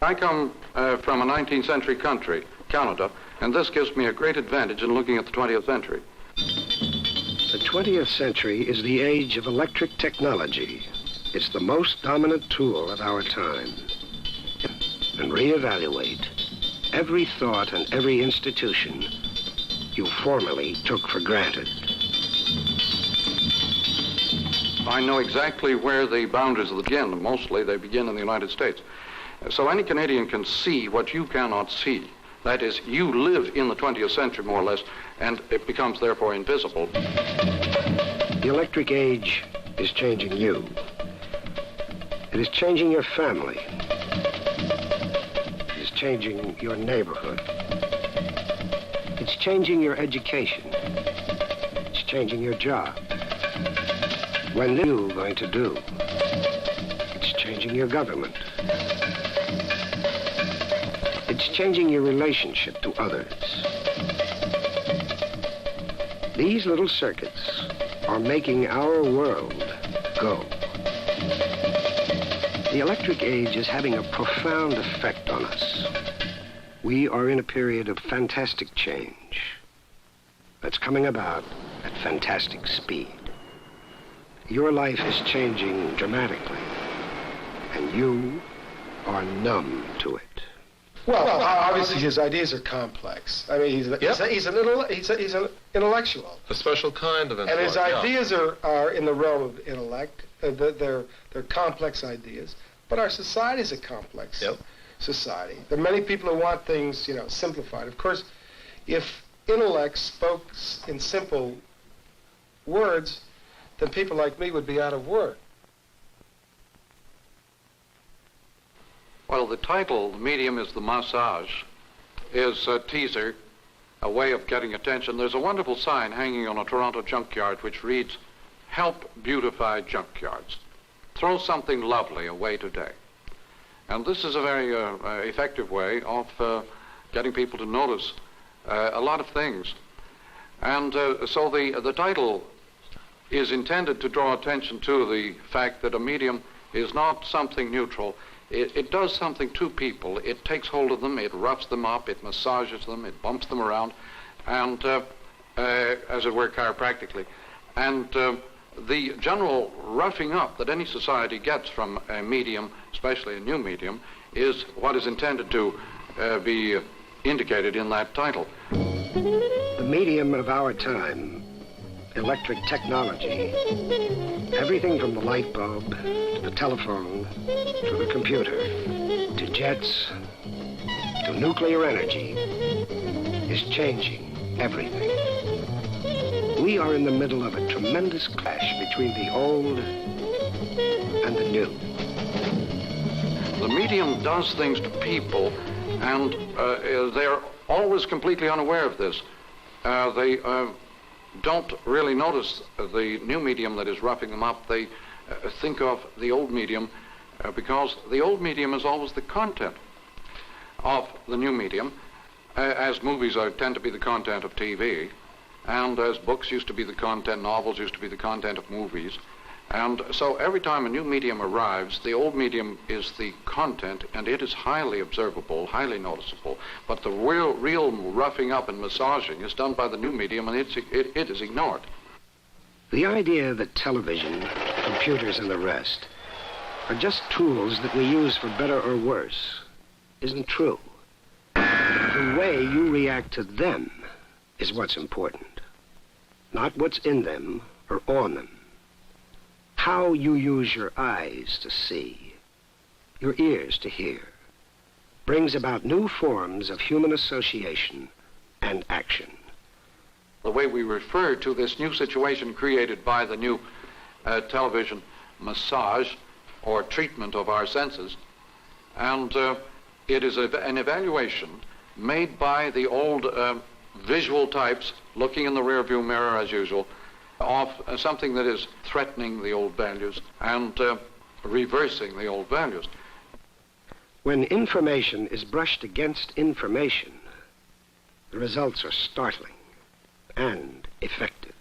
I come from a 19th century country, Canada, and this gives me a great advantage in looking at the 20th century. The 20th century is the age of electric technology. It's the most dominant tool of our time. And reevaluate every thought and every institution you formerly took for granted. I know exactly where the boundaries begin. Mostly they begin in the United States. So any Canadian can see what you cannot see. That is, you live in the 20th century, more or less, and it becomes therefore invisible. The electric age is changing you. It is changing your family. It is changing your neighborhood. It's changing your education. It's changing your job. When are you going to do? It's changing your government. It's changing your relationship to others. These little circuits are making our world go. The electric age is having a profound effect on us. We are in a period of fantastic change that's coming about at fantastic speed. Your life is changing dramatically, and you are numb to it. Well, obviously his ideas are complex. I mean, he's an intellectual. A special kind of intellect. And his ideas are in the realm of intellect. They're complex ideas. But our society is a complex society. There are many people who want things, simplified. Of course, if intellect spoke in simple words, then people like me would be out of work. Well, the title, the medium is the massage, is a teaser, a way of getting attention. There's a wonderful sign hanging on a Toronto junkyard which reads, "Help beautify junkyards. Throw something lovely away today." And this is a very effective way of getting people to notice a lot of things. And so the title is intended to draw attention to the fact that a medium is not something neutral. It does something to people. It takes hold of them, it roughs them up, it massages them, it bumps them around, and as it were, chiropractically. And the general roughing up that any society gets from a medium, especially a new medium, is what is intended to be indicated in that title. The medium of our time, electric technology, everything from the light bulb to the telephone to the computer to jets to nuclear energy, is changing everything. We are in the middle of a tremendous clash between the old and the new. The medium does things to people, and they're always completely unaware of this. They don't really notice the new medium that is roughing them up. They think of the old medium because the old medium is always the content of the new medium, as movies tend to be the content of TV, and as books used to be the content, novels used to be the content of movies. And so every time a new medium arrives, the old medium is the content, and it is highly observable, highly noticeable. But the real roughing up and massaging is done by the new medium, and it is ignored. The idea that television, computers, and the rest are just tools that we use for better or worse isn't true. The way you react to them is what's important, not what's in them or on them. How you use your eyes to see, your ears to hear, brings about new forms of human association and action. The way we refer to this new situation created by the new television massage or treatment of our senses, and it is an evaluation made by the old visual types looking in the rearview mirror as usual, of something that is threatening the old values and reversing the old values. When information is brushed against information, the results are startling and effective.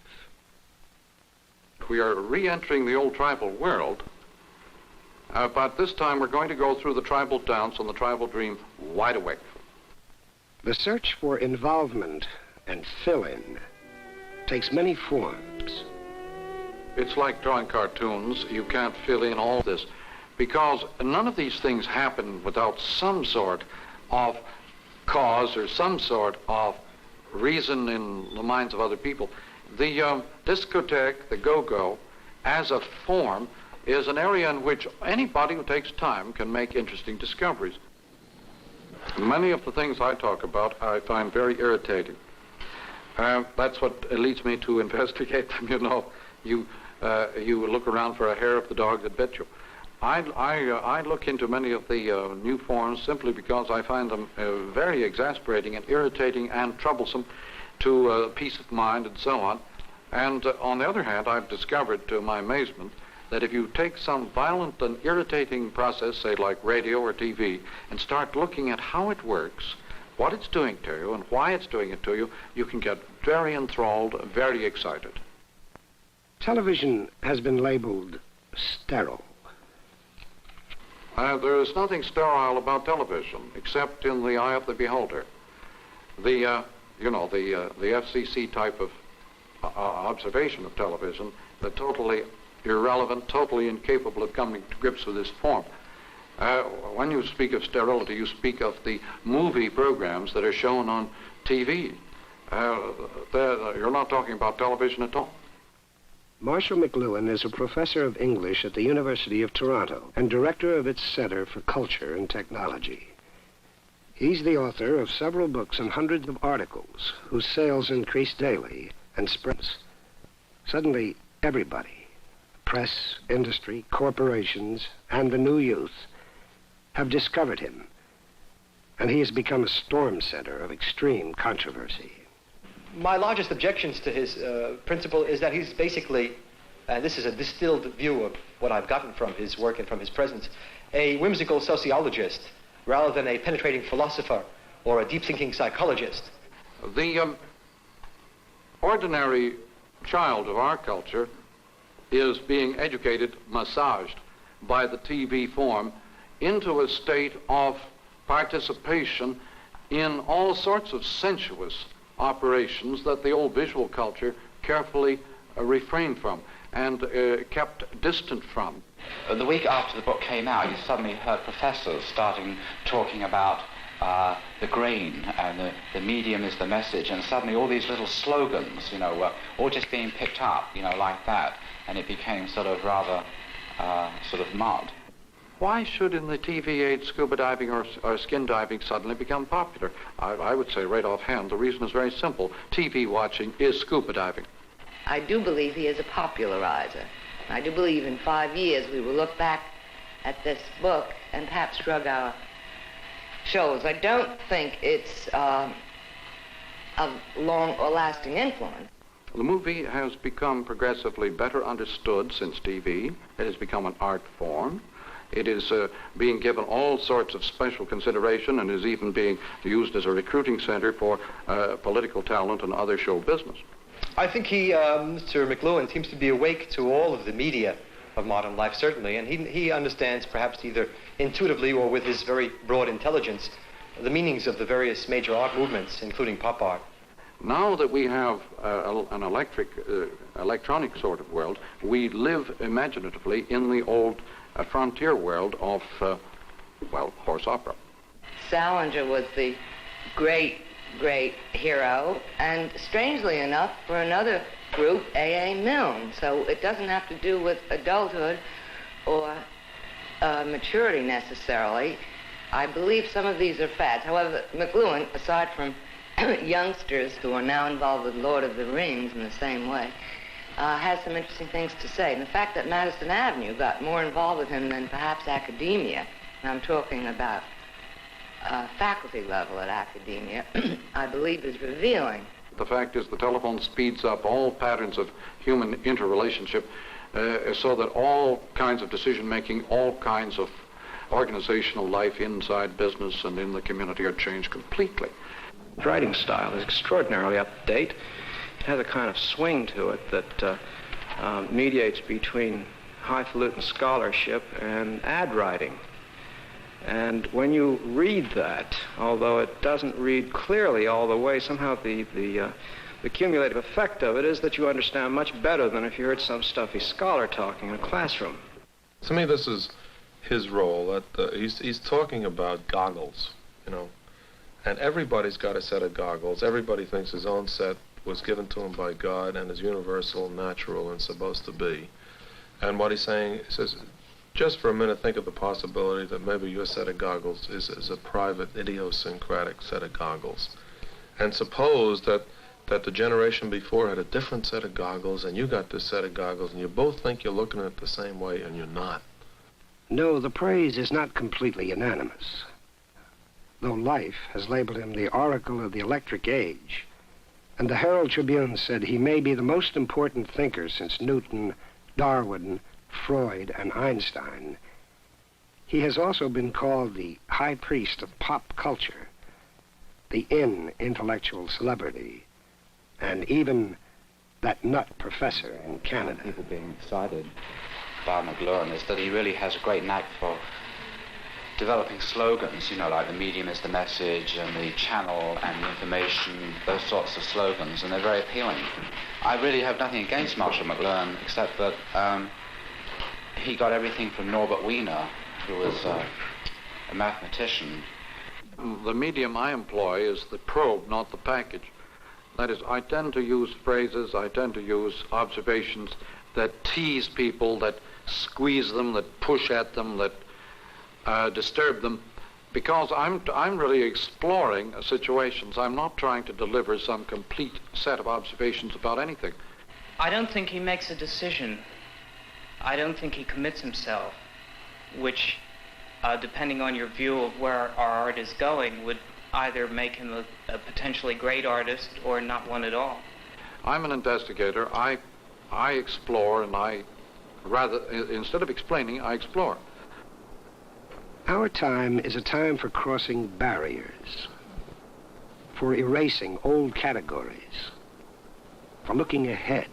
We are re-entering the old tribal world But this time we're going to go through the tribal dance and the tribal dream wide awake. The search for involvement and fill-in takes many forms. It's like drawing cartoons. You can't fill in all this because none of these things happen without some sort of cause or some sort of reason in the minds of other people. The discotheque, the go-go, as a form, is an area in which anybody who takes time can make interesting discoveries. Many of the things I talk about I find very irritating. That's what leads me to investigate them. You know, you look around for a hair of the dog that bit you. I look into many of the new forms simply because I find them very exasperating and irritating and troublesome to peace of mind and so on. And on the other hand, I've discovered to my amazement that if you take some violent and irritating process, say like radio or TV, and start looking at how it works, what it's doing to you and why it's doing it to you, you can get very enthralled, very excited. Television has been labeled sterile. There is nothing sterile about television, except in the eye of the beholder. The FCC type of observation of television, the totally irrelevant, totally incapable of coming to grips with this form. When you speak of sterility, you speak of the movie programs that are shown on TV. You're not talking about television at all. Marshall McLuhan is a professor of English at the University of Toronto and director of its Center for Culture and Technology. He's the author of several books and hundreds of articles whose sales increase daily and spreads. Suddenly, everybody, press, industry, corporations, and the new youth, have discovered him, and he has become a storm center of extreme controversy. My largest objections to his principle is that he's basically, and this is a distilled view of what I've gotten from his work and from his presence, a whimsical sociologist rather than a penetrating philosopher or a deep-thinking psychologist. The ordinary child of our culture is being educated, massaged by the TV form into a state of participation in all sorts of sensuous operations that the old visual culture carefully refrained from and kept distant from. The week after the book came out, you suddenly heard professors starting talking about the grain and the medium is the message, and suddenly all these little slogans, were all just being picked up, like that, and it became sort of rather sort of mud. Why should in the TV age scuba diving or skin diving suddenly become popular? I would say right offhand, the reason is very simple. TV watching is scuba diving. I do believe he is a popularizer. I do believe in 5 years we will look back at this book and perhaps shrug our shoulders. I don't think it's of long or lasting influence. The movie has become progressively better understood since TV. It has become an art form. It is being given all sorts of special consideration and is even being used as a recruiting center for political talent and other show business. I think Mr. McLuhan seems to be awake to all of the media of modern life, certainly, and he understands perhaps either intuitively or with his very broad intelligence the meanings of the various major art movements, including pop art. Now that we have an electronic sort of world, we live imaginatively in the old frontier world of, horse opera. Salinger was the great hero, and strangely enough, for another group, A.A. Milne. So it doesn't have to do with adulthood or maturity necessarily. I believe some of these are fads. However, McLuhan, aside from youngsters who are now involved with Lord of the Rings in the same way, has some interesting things to say. And the fact that Madison Avenue got more involved with him than perhaps academia, and I'm talking about faculty level at academia, I believe is revealing. The fact is the telephone speeds up all patterns of human interrelationship so that all kinds of decision-making, all kinds of organizational life inside business and in the community are changed completely. His writing style is extraordinarily up-to-date. It has a kind of swing to it that mediates between highfalutin scholarship and ad writing. And when you read that, although it doesn't read clearly all the way, somehow the cumulative effect of it is that you understand much better than if you heard some stuffy scholar talking in a classroom. To me, this is his role. He's talking about goggles, you know, and everybody's got a set of goggles. Everybody thinks his own set was given to him by God and is universal, natural, and supposed to be. And what he's saying, he says, just for a minute, think of the possibility that maybe your set of goggles is a private, idiosyncratic set of goggles. And suppose that the generation before had a different set of goggles, and you got this set of goggles, and you both think you're looking at it the same way, and you're not. No, the praise is not completely unanimous. Though Life has labeled him the oracle of the electric age, and the Herald Tribune said he may be the most important thinker since Newton, Darwin, Freud, and Einstein, he has also been called the high priest of pop culture, the intellectual celebrity, and even that nut professor in Canada. People being excited by McLuhan is that he really has a great knack for developing slogans, you know, like the medium is the message and the channel and the information, those sorts of slogans, and they're very appealing. I really have nothing against Marshall McLuhan, except that he got everything from Norbert Wiener, who was a mathematician. The medium I employ is the probe, not the package. That is, I tend to use phrases, I tend to use observations that tease people, that squeeze them, that push at them, that disturb them, because I'm really exploring situations. I'm not trying to deliver some complete set of observations about anything. I don't think he makes a decision. I don't think he commits himself, which, depending on your view of where our art is going, would either make him a potentially great artist or not one at all. I'm an investigator. I explore, and instead of explaining, I explore. Our time is a time for crossing barriers, for erasing old categories, for looking ahead.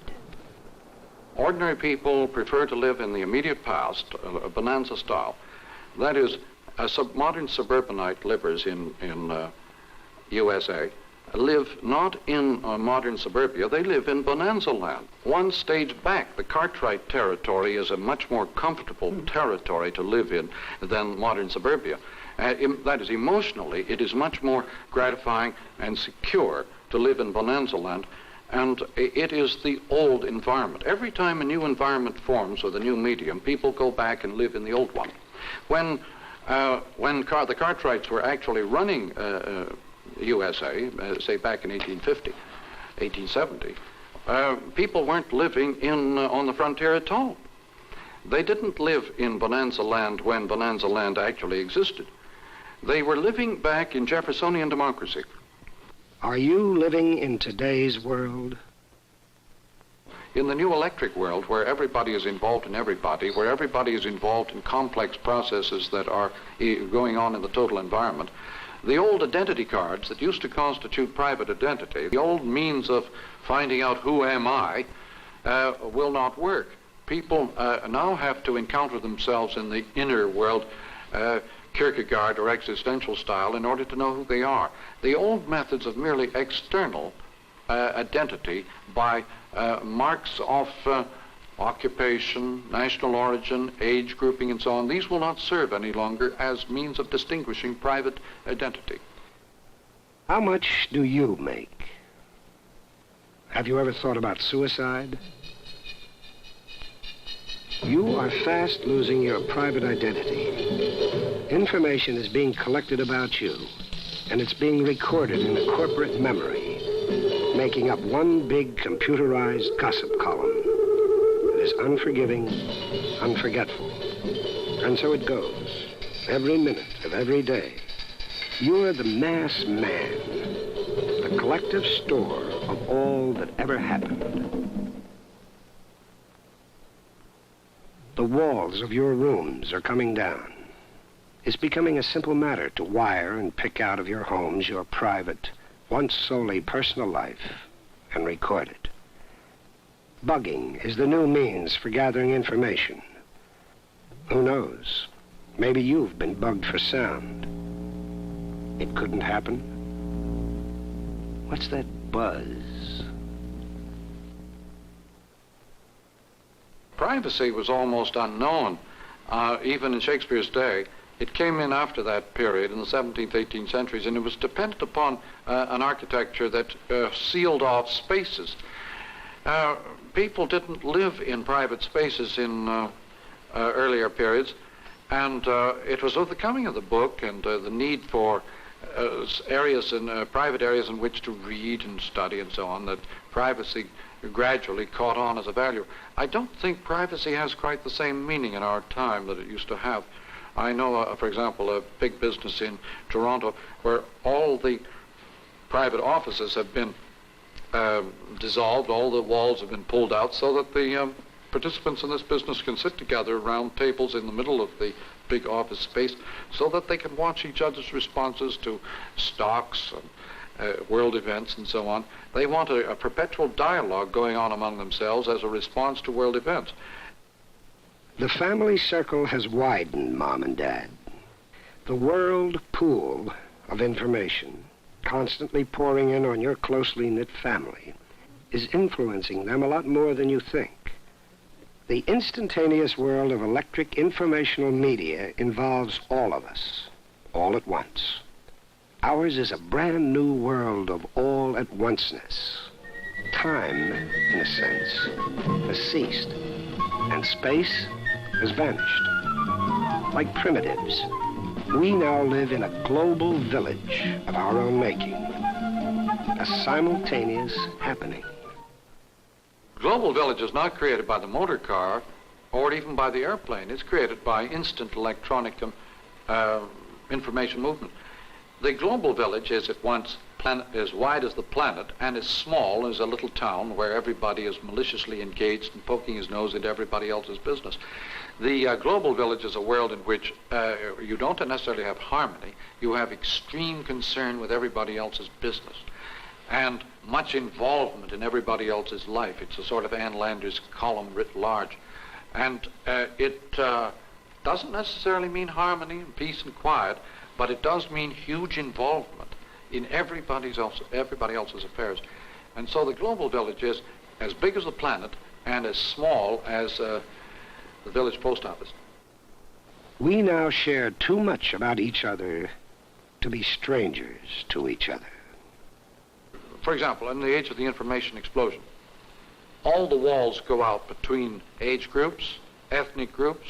Ordinary people prefer to live in the immediate past, bonanza style. That is, modern suburbanite livers in USA live not in modern suburbia, they live in bonanza land. One stage back, the Cartwright territory is a much more comfortable territory to live in than modern suburbia. That is, emotionally, it is much more gratifying and secure to live in bonanza land, and it is the old environment. Every time a new environment forms with a new medium, people go back and live in the old one. When the Cartwrights were actually running USA, say back in 1850, 1870, people weren't living on the frontier at all. They didn't live in bonanza land when bonanza land actually existed. They were living back in Jeffersonian democracy. Are you living in today's world? In the new electric world, where everybody is involved in everybody, where everybody is involved in complex processes that are going on in the total environment, the old identity cards that used to constitute private identity, the old means of finding out who am I, will not work. People now have to encounter themselves in the inner world, Kierkegaard or existential style, in order to know who they are. The old methods of merely external identity by marks of occupation, national origin, age grouping, and so on, these will not serve any longer as means of distinguishing private identity. How much do you make? Have you ever thought about suicide? You are fast losing your private identity. Information is being collected about you, and it's being recorded in a corporate memory, making up one big computerized gossip column. Is unforgiving, unforgetful. And so it goes, every minute of every day. You're the mass man, the collective store of all that ever happened. The walls of your rooms are coming down. It's becoming a simple matter to wire and pick out of your homes your private, once solely personal life and record it. Bugging is the new means for gathering information. Who knows? Maybe you've been bugged for sound. It couldn't happen. What's that buzz? Privacy was almost unknown, even in Shakespeare's day. It came in after that period, in the 17th, 18th centuries, and it was dependent upon an architecture that sealed off spaces. People didn't live in private spaces in earlier periods, and it was with the coming of the book and the need for areas in private areas in which to read and study and so on that privacy gradually caught on as a value. I don't think privacy has quite the same meaning in our time that it used to have. I know, for example, a big business in Toronto where all the private offices have been dissolved, all the walls have been pulled out so that the participants in this business can sit together around tables in the middle of the big office space so that they can watch each other's responses to stocks and world events and so on. They want a perpetual dialogue going on among themselves as a response to world events. The family circle has widened, Mom and Dad. The world pool of information, constantly pouring in on your closely knit family, is influencing them a lot more than you think. The instantaneous world of electric informational media involves all of us, all at once. Ours is a brand new world of all at onceness. Time, in a sense, has ceased, and space has vanished. Like primitives, we now live in a global village of our own making, a simultaneous happening. Global village is not created by the motor car or even by the airplane. It's created by instant electronic information movement. The global village is at once as wide as the planet and as small as a little town where everybody is maliciously engaged and poking his nose into everybody else's business. The global village is a world in which you don't necessarily have harmony. You have extreme concern with everybody else's business and much involvement in everybody else's life. It's a sort of Ann Landers column writ large. And it doesn't necessarily mean harmony and peace and quiet, but it does mean huge involvement in everybody else's affairs. And so the global village is as big as the planet and as small as the village post office. We now share too much about each other to be strangers to each other. For example, in the age of the information explosion, all the walls go out between age groups, ethnic groups,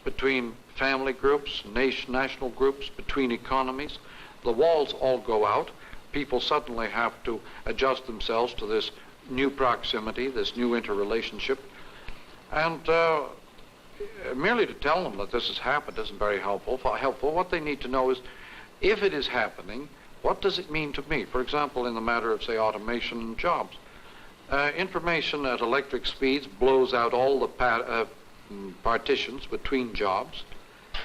between family groups, national groups, between economies. The walls all go out. People suddenly have to adjust themselves to this new proximity, this new interrelationship. And merely to tell them that this has happened isn't very helpful. What they need to know is, if it is happening, what does it mean to me? For example, in the matter of, say, automation and jobs. Information at electric speeds blows out all the partitions between jobs,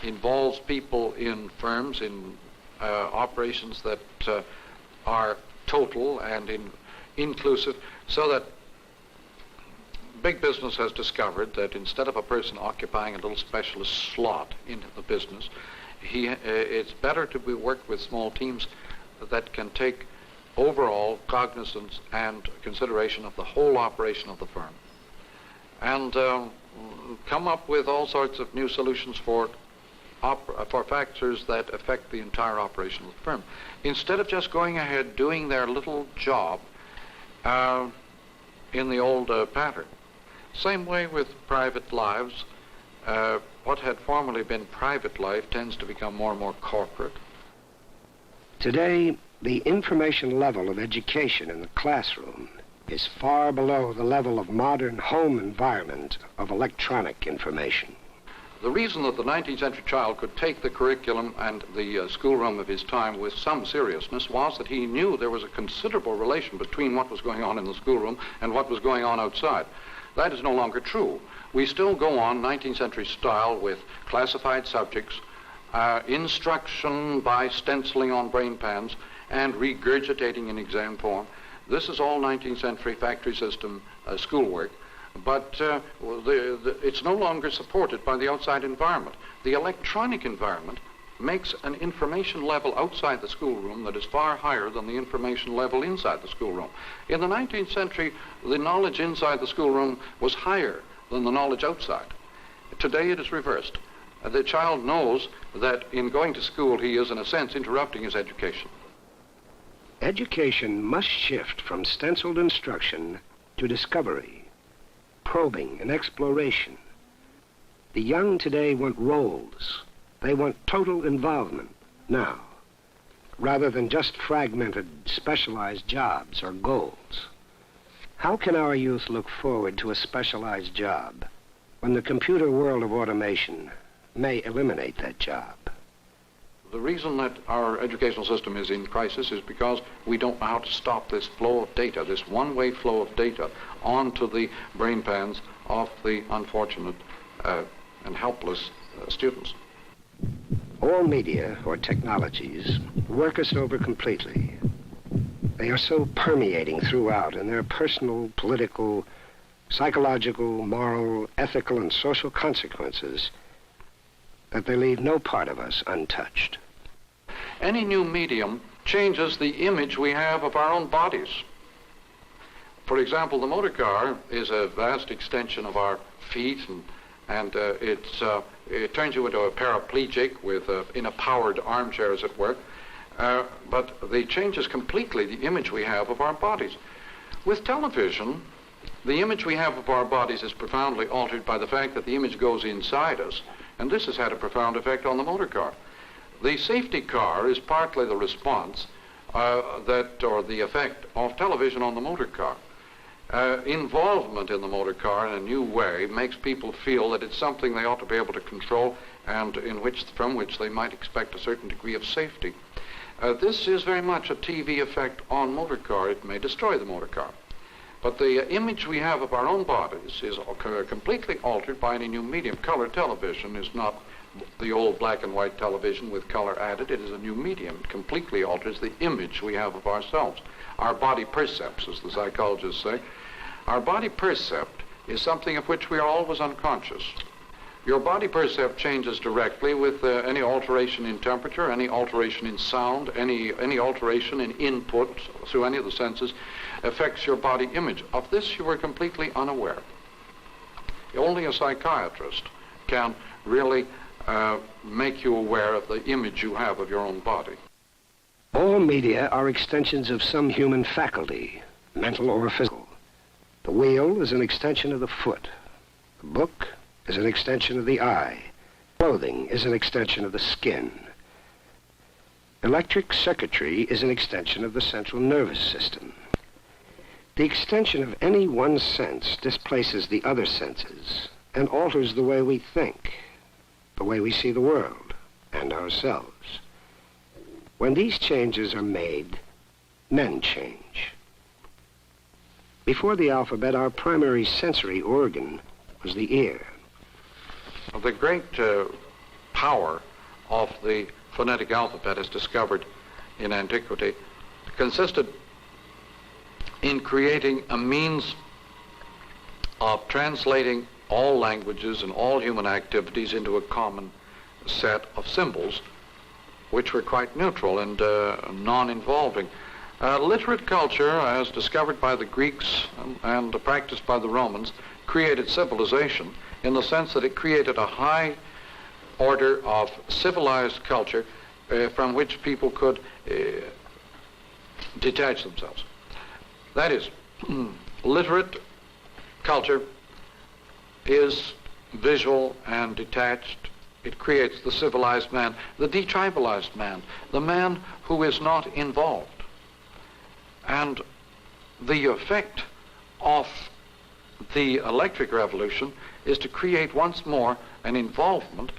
involves people in firms, in operations that are total and inclusive, so that big business has discovered that instead of a person occupying a little specialist slot into the business, it's better to be worked with small teams that can take overall cognizance and consideration of the whole operation of the firm, and come up with all sorts of new solutions for factors that affect the entire operation of the firm, instead of just going ahead doing their little job in the old pattern. Same way with private lives. What had formerly been private life tends to become more and more corporate. Today, the information level of education in the classroom is far below the level of modern home environment of electronic information. The reason that the 19th century child could take the curriculum and the schoolroom of his time with some seriousness was that he knew there was a considerable relation between what was going on in the schoolroom and what was going on outside. That is no longer true. We still go on 19th century style with classified subjects, instruction by stenciling on brain pans, and regurgitating in exam form. This is all 19th century factory system schoolwork, but it's no longer supported by the outside environment. The electronic environment makes an information level outside the schoolroom that is far higher than the information level inside the schoolroom. In the 19th century, the knowledge inside the schoolroom was higher than the knowledge outside. Today it is reversed. The child knows that in going to school he is, in a sense, interrupting his education. Education must shift from stenciled instruction to discovery, probing, and exploration. The young today want roles. They want total involvement now, rather than just fragmented, specialized jobs or goals. How can our youth look forward to a specialized job when the computer world of automation may eliminate that job? The reason that our educational system is in crisis is because we don't know how to stop this flow of data, this one-way flow of data onto the brain pans of the unfortunate and helpless students. All media or technologies work us over completely. They are so permeating throughout in their personal, political, psychological, moral, ethical, and social consequences that they leave no part of us untouched. Any new medium changes the image we have of our own bodies. For example, the motor car is a vast extension of our feet, and it turns you into a paraplegic in a powered armchair, as it were. But it changes completely the image we have of our bodies. With television, the image we have of our bodies is profoundly altered by the fact that the image goes inside us, and this has had a profound effect on the motor car. The safety car is partly the response or the effect of television on the motor car. Involvement in the motor car in a new way makes people feel that it's something they ought to be able to control and from which they might expect a certain degree of safety. This is very much a TV effect on motor car. It may destroy the motor car. But the image we have of our own bodies is completely altered by any new medium. Color television is not the old black and white television with color added. It is a new medium. It completely alters the image we have of ourselves. Our body percepts, as the psychologists say. Our body percept is something of which we are always unconscious. Your body percept changes directly with any alteration in temperature, any alteration in sound, any alteration in input through any of the senses affects your body image. Of this you are completely unaware. Only a psychiatrist can really make you aware of the image you have of your own body. All media are extensions of some human faculty, mental or physical. The wheel is an extension of the foot. The book is an extension of the eye. Clothing is an extension of the skin. Electric circuitry is an extension of the central nervous system. The extension of any one sense displaces the other senses and alters the way we think, the way we see the world and ourselves. When these changes are made, men change. Before the alphabet, our primary sensory organ was the ear. The great power of the phonetic alphabet, as discovered in antiquity, consisted in creating a means of translating all languages and all human activities into a common set of symbols, which were quite neutral and non-involving. Literate culture, as discovered by the Greeks and practiced by the Romans, created civilization in the sense that it created a high order of civilized culture from which people could detach themselves. That is, literate culture is visual and detached. It creates the civilized man, the detribalized man, the man who is not involved. And the effect of the electric revolution is to create once more an involvement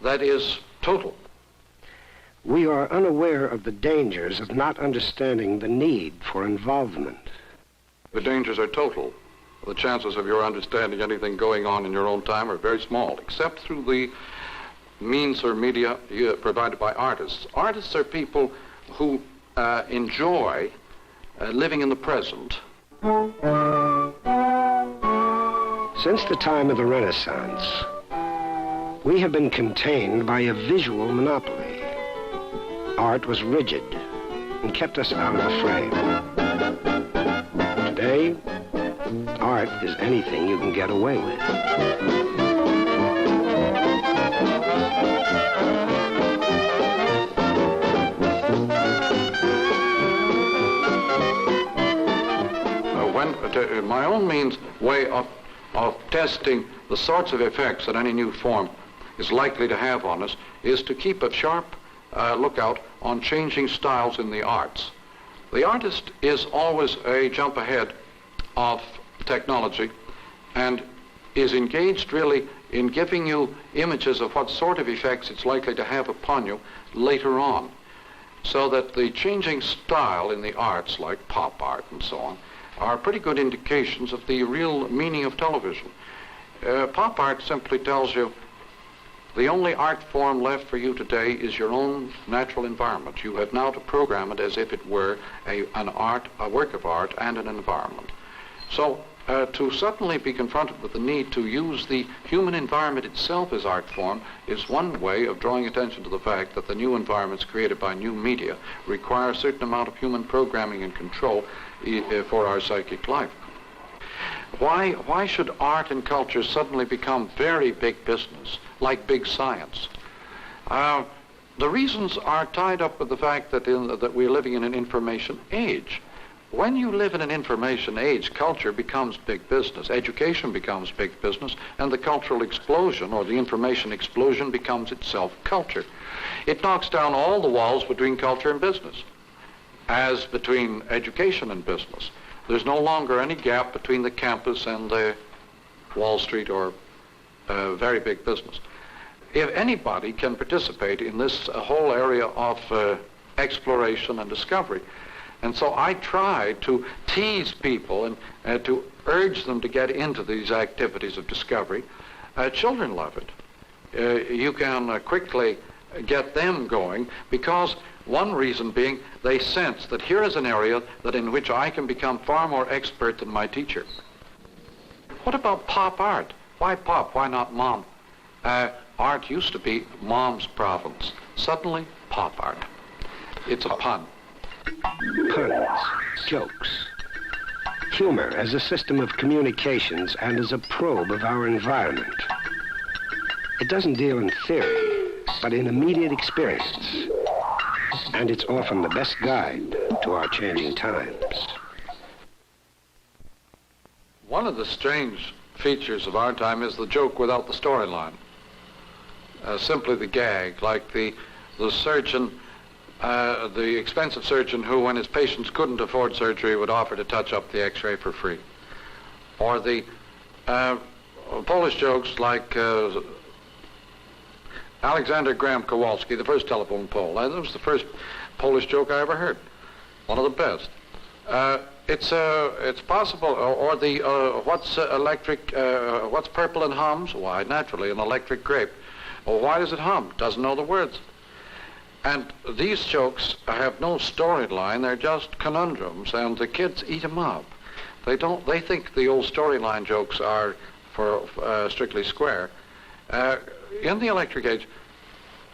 that is total. We are unaware of the dangers of not understanding the need for involvement. The dangers are total. The chances of your understanding anything going on in your own time are very small, except through the means or media provided by artists. Artists are people who enjoy living in the present. Since the time of the Renaissance, we have been contained by a visual monopoly. Art was rigid and kept us out of the frame. Today, art is anything you can get away with. My own way of testing the sorts of effects that any new form is likely to have on us is to keep a sharp lookout on changing styles in the arts. The artist is always a jump ahead of technology and is engaged really in giving you images of what sort of effects it's likely to have upon you later on. So that the changing style in the arts, like pop art and so on, are pretty good indications of the real meaning of television. Pop art simply tells you the only art form left for you today is your own natural environment. You have now to program it as if it were a work of art and an environment. So to suddenly be confronted with the need to use the human environment itself as art form is one way of drawing attention to the fact that the new environments created by new media require a certain amount of human programming and control for our psychic life. Why should art and culture suddenly become very big business, like big science? The reasons are tied up with the fact that we're living in an information age. When you live in an information age, culture becomes big business, education becomes big business, and the cultural explosion or the information explosion becomes itself culture. It knocks down all the walls between culture and business, as between education and business. There's no longer any gap between the campus and the Wall Street or very big business. If anybody can participate in this whole area of exploration and discovery, and so I try to tease people and to urge them to get into these activities of discovery. Children love it. You can quickly get them going because one reason being they sense that here is an area that in which I can become far more expert than my teacher. What about pop art? Why pop? Why not mom? Art used to be mom's province. Suddenly, pop art. It's a pun. Puns, jokes, humor as a system of communications and as a probe of our environment. It doesn't deal in theory, but in immediate experience. And it's often the best guide to our changing times. One of the strange features of our time is the joke without the storyline. Simply the gag, like the surgeon, the expensive surgeon who, when his patients couldn't afford surgery, would offer to touch up the x-ray for free. Or the Polish jokes like Alexander Graham Kowalski, the first telephone pole. That was the first Polish joke I ever heard. One of the best. It's possible, or the what's purple and hums? Why, naturally, an electric grape. Well, why does it hum? Doesn't know the words. And these jokes have no storyline. They're just conundrums, and the kids eat them up. They think the old storyline jokes are for strictly square. In the electric age,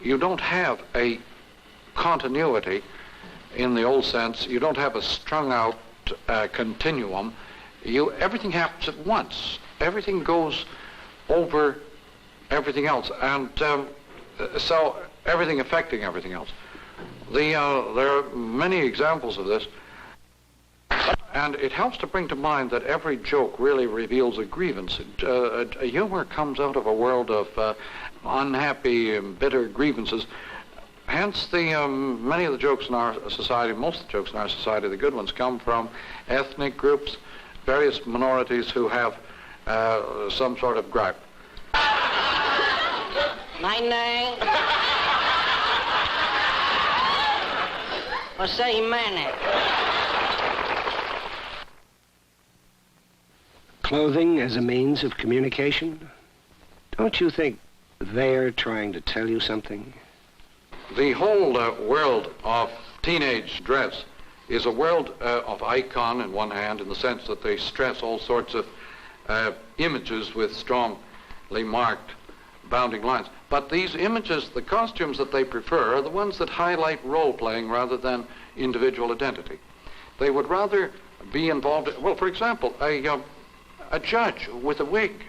you don't have a continuity in the old sense. You don't have a strung out continuum. Everything happens at once. Everything goes over everything else, and so everything affecting everything else. There are many examples of this, and it helps to bring to mind that every joke really reveals a grievance. Humor comes out of a world of unhappy and bitter grievances. Hence, many of the jokes in our society, most of the jokes in our society, the good ones, come from ethnic groups, various minorities who have some sort of gripe. My name. Jose Jimenez. Clothing as a means of communication? Don't you think they're trying to tell you something? The whole world of teenage dress is a world of icon in one hand, in the sense that they stress all sorts of images with strongly marked bounding lines. But these images, the costumes that they prefer, are the ones that highlight role-playing rather than individual identity. They would rather be involved, well, for example, a judge with a wig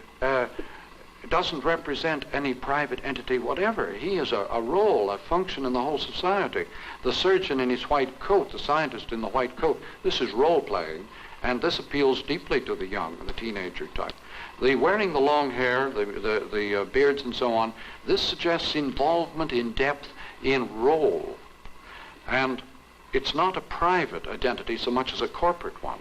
doesn't represent any private entity whatever. He is a role, a function in the whole society. The surgeon in his white coat, the scientist in the white coat, this is role-playing, and this appeals deeply to the young, the teenager type. The wearing the long hair, the beards and so on, this suggests involvement in depth in role. And it's not a private identity so much as a corporate one.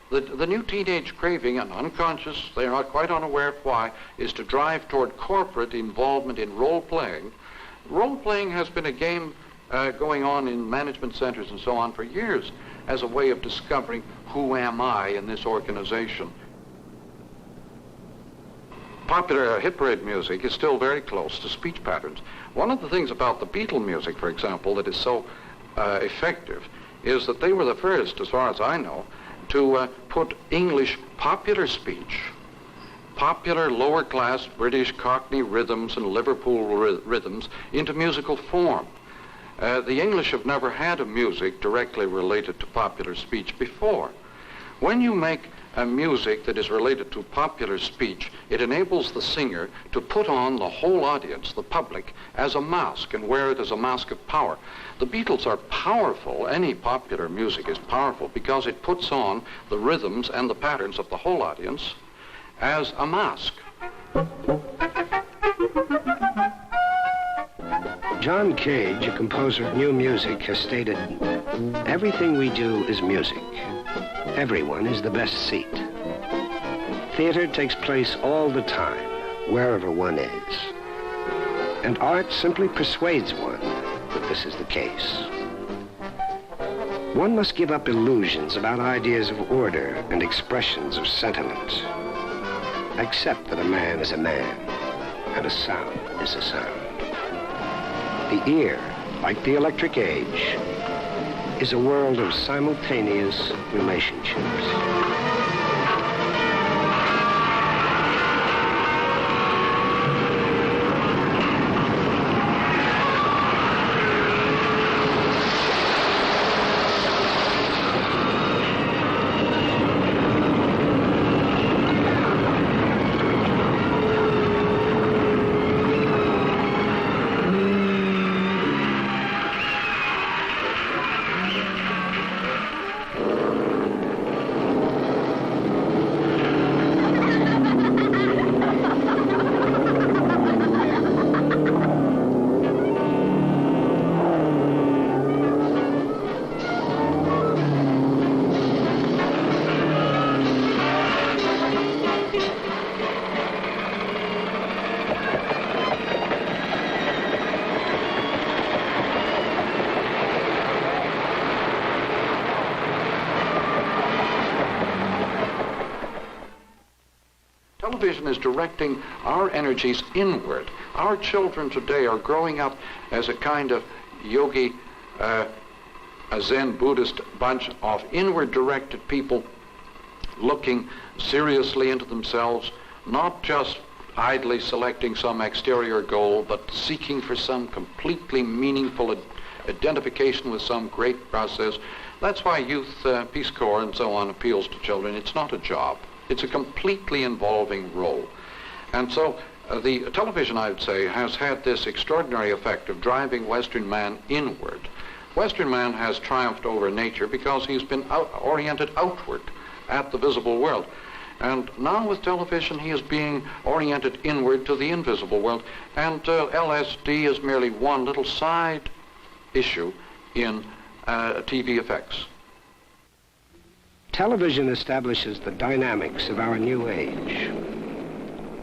The new teenage craving, and unconscious, they are not quite unaware of why, is to drive toward corporate involvement in role-playing. Role-playing has been a game going on in management centers and so on for years as a way of discovering who am I in this organization. Popular hit parade music is still very close to speech patterns. One of the things about the Beatle music, for example, that is so effective is that they were the first, as far as I know, to put English popular speech, popular lower-class British Cockney rhythms and Liverpool rhythms into musical form. The English have never had a music directly related to popular speech before. When you make a music that is related to popular speech, it enables the singer to put on the whole audience, the public, as a mask and wear it as a mask of power. The Beatles are powerful. Any popular music is powerful because it puts on the rhythms and the patterns of the whole audience as a mask. John Cage, a composer of new music, has stated, "Everything we do is music. Everyone is the best seat. Theater takes place all the time, wherever one is. And art simply persuades one that this is the case. One must give up illusions about ideas of order and expressions of sentiment. Accept that a man is a man, and a sound is a sound. The ear, like the electric age, is a world of simultaneous relationships." Television is directing our energies inward. Our children today are growing up as a kind of yogi, a Zen Buddhist bunch of inward-directed people looking seriously into themselves, not just idly selecting some exterior goal, but seeking for some completely meaningful identification with some great process. That's why Youth Peace Corps and so on appeals to children. It's not a job. It's a completely involving role. And so the television, I would say, has had this extraordinary effect of driving Western man inward. Western man has triumphed over nature because he's been oriented outward at the visible world. And now with television, he is being oriented inward to the invisible world. And LSD is merely one little side issue in TV effects. Television establishes the dynamics of our new age.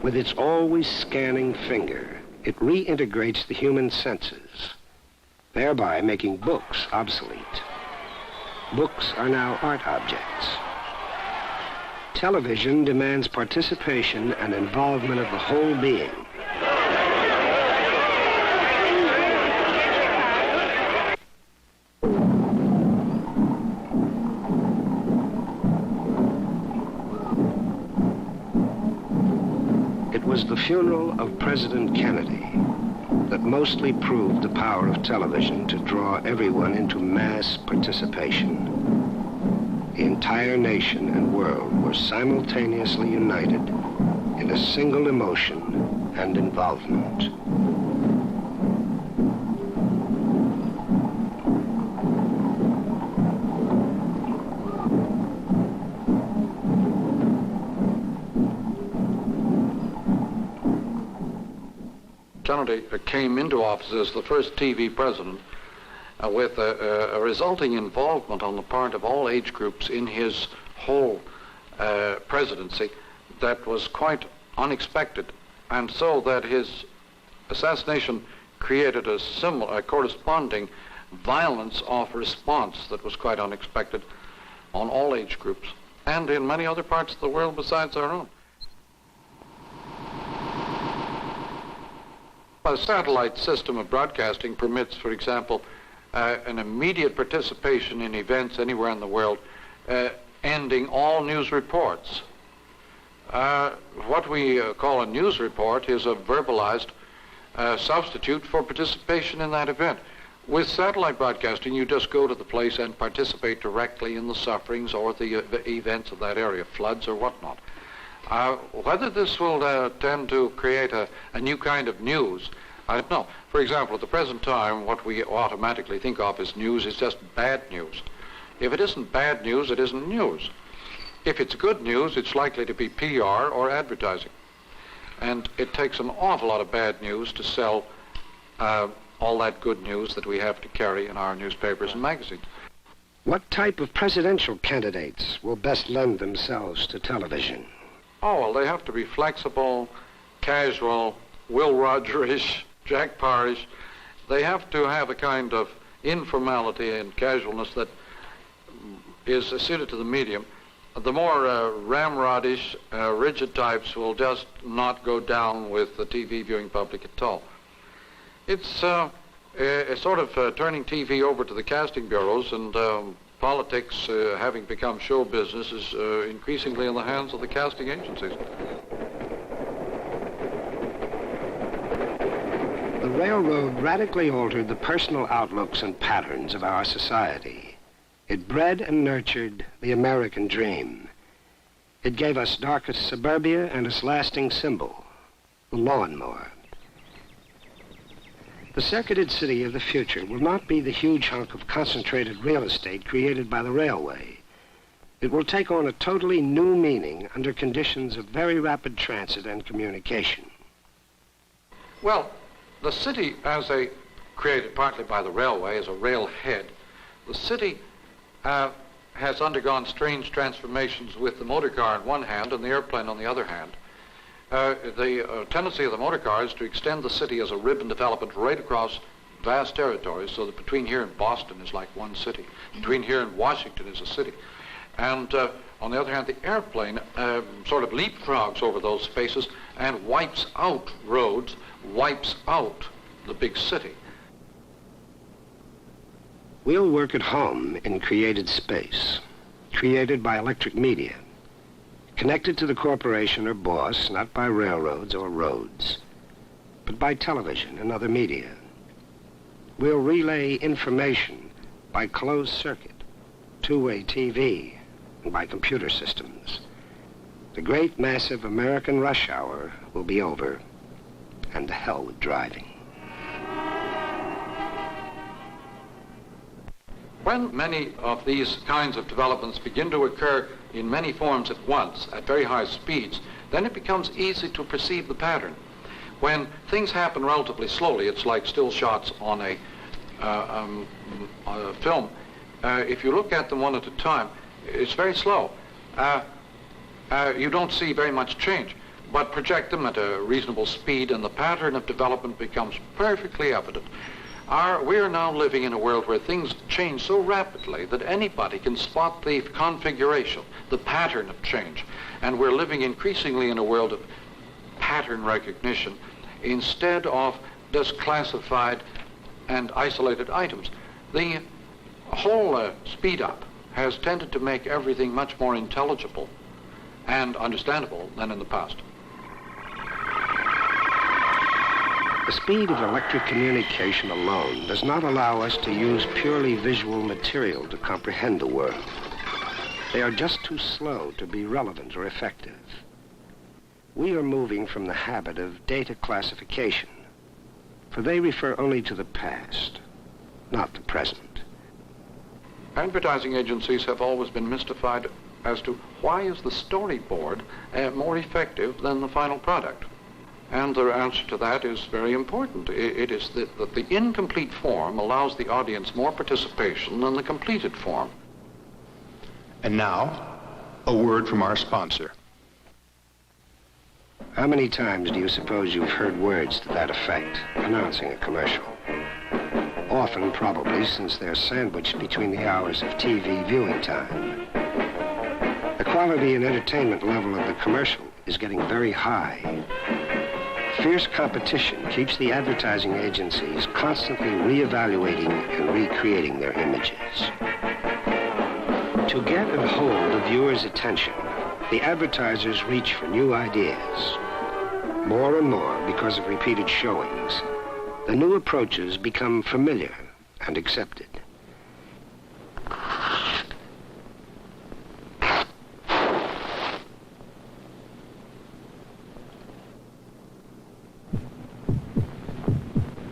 With its always scanning finger, it reintegrates the human senses, thereby making books obsolete. Books are now art objects. Television demands participation and involvement of the whole being. the funeral of President Kennedy that mostly proved the power of television to draw everyone into mass participation. The entire nation and world were simultaneously united in a single emotion and involvement. Kennedy came into office as the first TV president with a resulting involvement on the part of all age groups in his whole presidency that was quite unexpected, and so that his assassination created a corresponding violence of response that was quite unexpected on all age groups and in many other parts of the world besides our own. A satellite system of broadcasting permits, for example, an immediate participation in events anywhere in the world, ending all news reports. What we call a news report is a verbalized substitute for participation in that event. With satellite broadcasting, you just go to the place and participate directly in the sufferings or the events of that area, floods or whatnot. Whether this will tend to create a new kind of news, I don't know. For example, at the present time, what we automatically think of as news is just bad news. If it isn't bad news, it isn't news. If it's good news, it's likely to be PR or advertising. And it takes an awful lot of bad news to sell all that good news that we have to carry in our newspapers and magazines. What type of presidential candidates will best lend themselves to television? Oh, well, they have to be flexible, casual, Will Rogers-ish, Jack Parrish. They have to have a kind of informality and casualness that is suited to the medium. The more ramrodish, rigid types will just not go down with the TV viewing public at all. It's a sort of turning TV over to the casting bureaus, and politics, having become show business, is increasingly in the hands of the casting agencies. The railroad radically altered the personal outlooks and patterns of our society. It bred and nurtured the American dream. It gave us darkest suburbia and its lasting symbol, the lawnmower. The circuited city of the future will not be the huge hunk of concentrated real estate created by the railway. It will take on a totally new meaning under conditions of very rapid transit and communication. Well, the city, created partly by the railway as a railhead, the city has undergone strange transformations with the motor car on one hand and the airplane on the other hand. The tendency of the motor car is to extend the city as a ribbon development right across vast territories, so that between here and Boston is like one city. Between here and Washington is a city. And on the other hand, the airplane sort of leapfrogs over those spaces and wipes out roads, wipes out the big city. We'll work at home in created space, created by electric media, connected to the corporation or boss, not by railroads or roads, but by television and other media. We'll relay information by closed circuit, two-way TV, and by computer systems. The great massive American rush hour will be over, and to hell with driving. When many of these kinds of developments begin to occur in many forms at once, at very high speeds, then it becomes easy to perceive the pattern. When things happen relatively slowly, it's like still shots on a film. If you look at them one at a time, it's very slow. You don't see very much change, but project them at a reasonable speed and the pattern of development becomes perfectly evident. We are now living in a world where things change so rapidly that anybody can spot the configuration, the pattern of change. And we're living increasingly in a world of pattern recognition instead of just classified and isolated items. The whole speed up has tended to make everything much more intelligible and understandable than in the past. The speed of electric communication alone does not allow us to use purely visual material to comprehend the world. They are just too slow to be relevant or effective. We are moving from the habit of data classification, for they refer only to the past, not the present. Advertising agencies have always been mystified as to why is the storyboard more effective than the final product. And the answer to that is very important. It is that the incomplete form allows the audience more participation than the completed form. And now, a word from our sponsor. How many times do you suppose you've heard words to that effect, announcing a commercial? Often, probably, since they're sandwiched between the hours of TV viewing time. The quality and entertainment level of the commercial is getting very high. Fierce competition keeps the advertising agencies constantly reevaluating and recreating their images. To get and hold the viewer's attention, the advertisers reach for new ideas. More and more, because of repeated showings, the new approaches become familiar and accepted.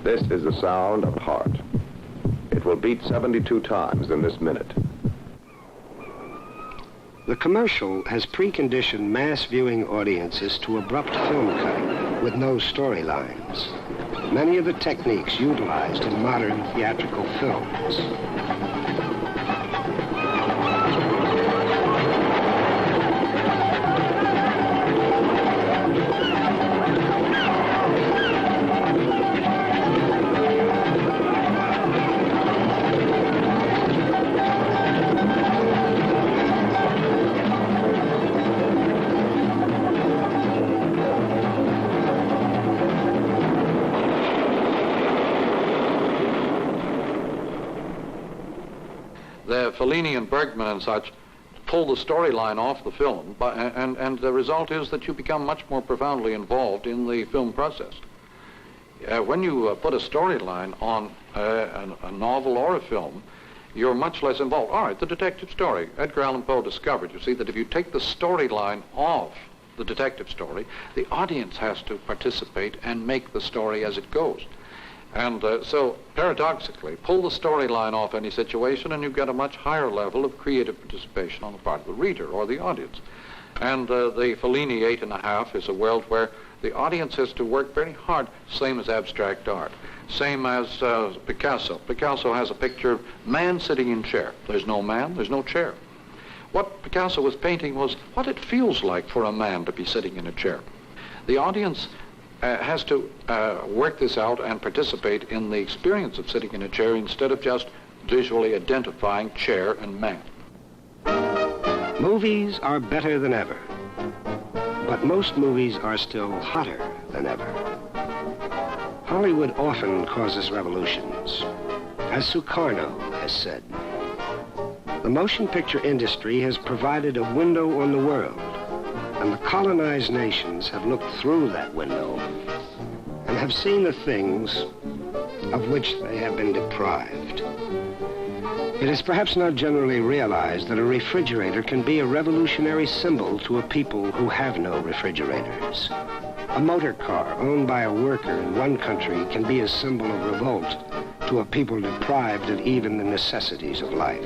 This is the sound of heart. It will beat 72 times in this minute. The commercial has preconditioned mass viewing audiences to abrupt film cutting with no storylines. Many of the techniques utilized in modern theatrical films. Fellini and Bergman and such pull the storyline off the film, and the result is that you become much more profoundly involved in the film process. When you put a storyline on a novel or a film, you're much less involved. All right, the detective story. Edgar Allan Poe discovered, you see, that if you take the storyline off the detective story, the audience has to participate and make the story as it goes. And so, paradoxically, pull the storyline off any situation and you get a much higher level of creative participation on the part of the reader or the audience. And the Fellini 8.5 is a world where the audience has to work very hard, same as abstract art. Same as Picasso. Picasso has a picture of man sitting in chair. There's no man, there's no chair. What Picasso was painting was what it feels like for a man to be sitting in a chair. The audience has to work this out and participate in the experience of sitting in a chair instead of just visually identifying chair and man. Movies are better than ever, but most movies are still hotter than ever. Hollywood often causes revolutions. As Sukarno has said, the motion picture industry has provided a window on the world, and the colonized nations have looked through that window and have seen the things of which they have been deprived. It is perhaps not generally realized that a refrigerator can be a revolutionary symbol to a people who have no refrigerators. A motor car owned by a worker in one country can be a symbol of revolt to a people deprived of even the necessities of life.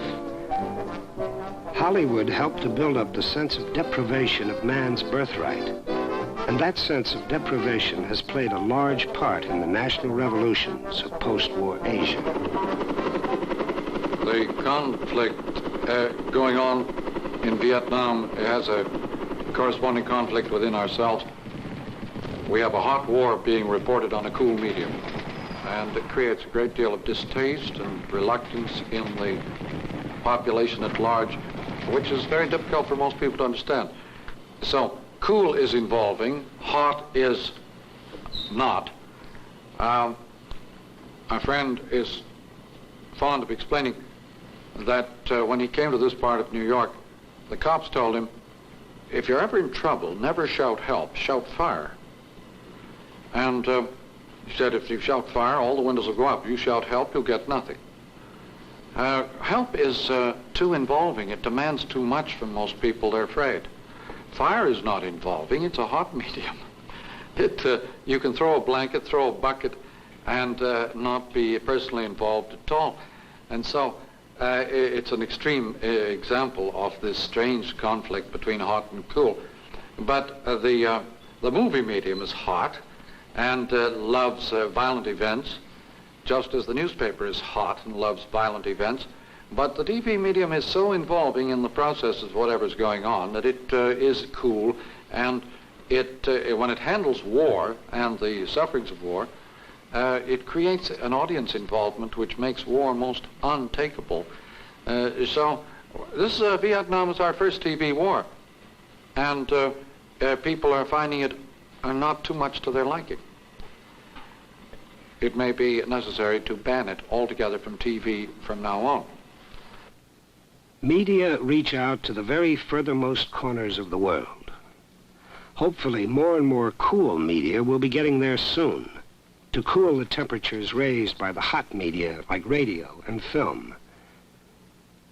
Hollywood helped to build up the sense of deprivation of man's birthright, and that sense of deprivation has played a large part in the national revolutions of post-war Asia. The conflict going on in Vietnam has a corresponding conflict within ourselves. We have a hot war being reported on a cool medium, and it creates a great deal of distaste and reluctance in the population at large, which is very difficult for most people to understand. So, cool is evolving, hot is not. My friend is fond of explaining that when he came to this part of New York, the cops told him, if you're ever in trouble, never shout help, shout fire. And He said, if you shout fire, all the windows will go up. You shout help, you'll get nothing. Help is too involving. It demands too much from most people. They're afraid. Fire is not involving. It's a hot medium. You can throw a blanket, throw a bucket, and not be personally involved at all. And so it's an extreme example of this strange conflict between hot and cool. But the movie medium is hot and loves violent events, just as the newspaper is hot and loves violent events. But the TV medium is so involving in the process of whatever's going on that it is cool, and when it handles war and the sufferings of war, it creates an audience involvement which makes war most untakeable. So this Vietnam is our first TV war, and people are finding it not too much to their liking. It may be necessary to ban it altogether from TV from now on. Media reach out to the very furthermost corners of the world. Hopefully, more and more cool media will be getting there soon to cool the temperatures raised by the hot media like radio and film.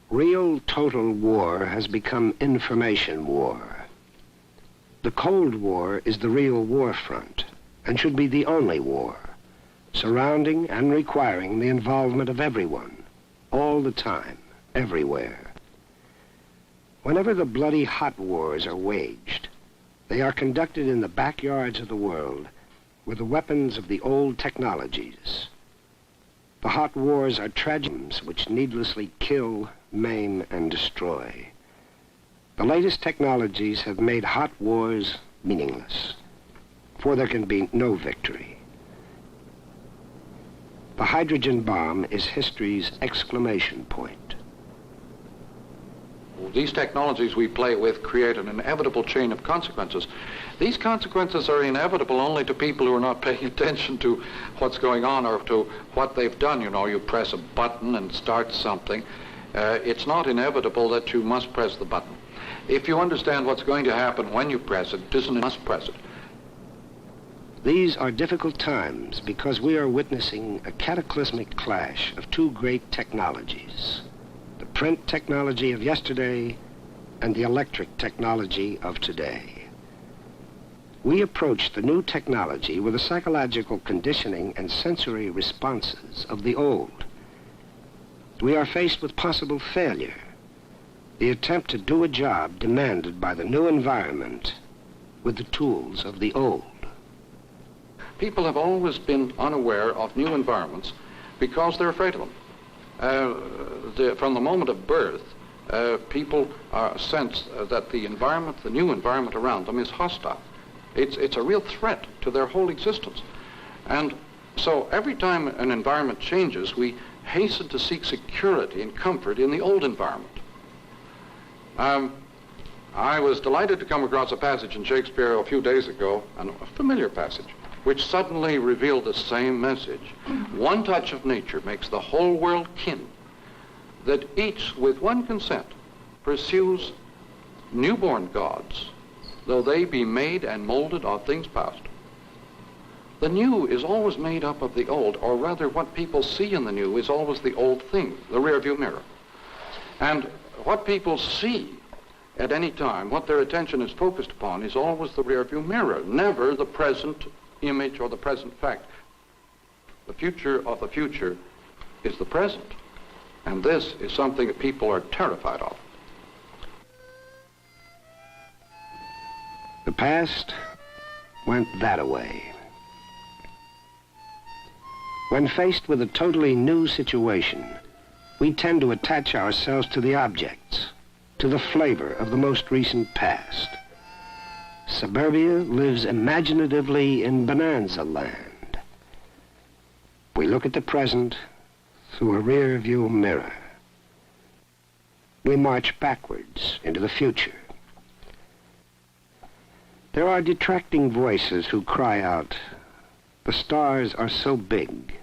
Real total war has become information war. The Cold War is the real war front and should be the only war, surrounding and requiring the involvement of everyone, all the time, everywhere. Whenever the bloody hot wars are waged, they are conducted in the backyards of the world with the weapons of the old technologies. The hot wars are tragedies which needlessly kill, maim, and destroy. The latest technologies have made hot wars meaningless, for there can be no victory. The hydrogen bomb is history's exclamation point. These technologies we play with create an inevitable chain of consequences. These consequences are inevitable only to people who are not paying attention to what's going on or to what they've done. You know, you press a button and start something. It's not inevitable that you must press the button. If you understand what's going to happen when you press it, doesn't it must press it? These are difficult times because we are witnessing a cataclysmic clash of two great technologies. The print technology of yesterday and the electric technology of today. We approach the new technology with the psychological conditioning and sensory responses of the old. We are faced with possible failure, the attempt to do a job demanded by the new environment with the tools of the old. People have always been unaware of new environments because they're afraid of them. From the moment of birth, people sense that the environment, the new environment around them is hostile. It's a real threat to their whole existence. And so every time an environment changes, we hasten to seek security and comfort in the old environment. I was delighted to come across a passage in Shakespeare a few days ago, a familiar passage, which suddenly revealed the same message. One touch of nature makes the whole world kin, that each, with one consent, pursues newborn gods, though they be made and molded of things past. The new is always made up of the old, or rather what people see in the new is always the old thing, the rearview mirror. And what people see at any time, what their attention is focused upon, is always the rearview mirror, never the present image or the present fact. The future of the future is the present, and this is something that people are terrified of. The past went that away. When faced with a totally new situation, we tend to attach ourselves to the objects, to the flavor of the most recent past. Suburbia lives imaginatively in bonanza land. We look at the present through a rear-view mirror. We march backwards into the future. There are detracting voices who cry out, "The stars are so big,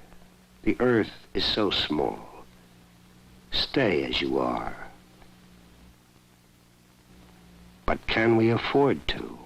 the earth is so small. Stay as you are." But can we afford to?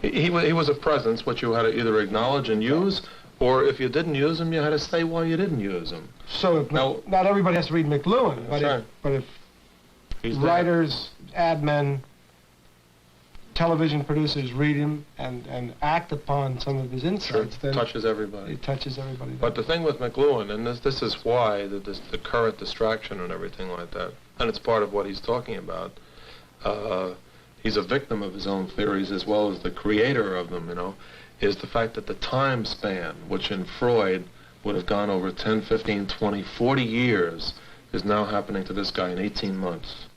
He was a presence which you had to either acknowledge and use, or if you didn't use him, you had to say why you didn't use him. So if not everybody has to read McLuhan, but if writers, ad men, television producers read him and act upon some of his insights, then it touches everybody. It touches everybody. But the thing with McLuhan, and this is why the current distraction and everything like that, and it's part of what he's talking about. He's a victim of his own theories as well as the creator of them, you know, is the fact that the time span, which in Freud would have gone over 10, 15, 20, 40 years, is now happening to this guy in 18 months.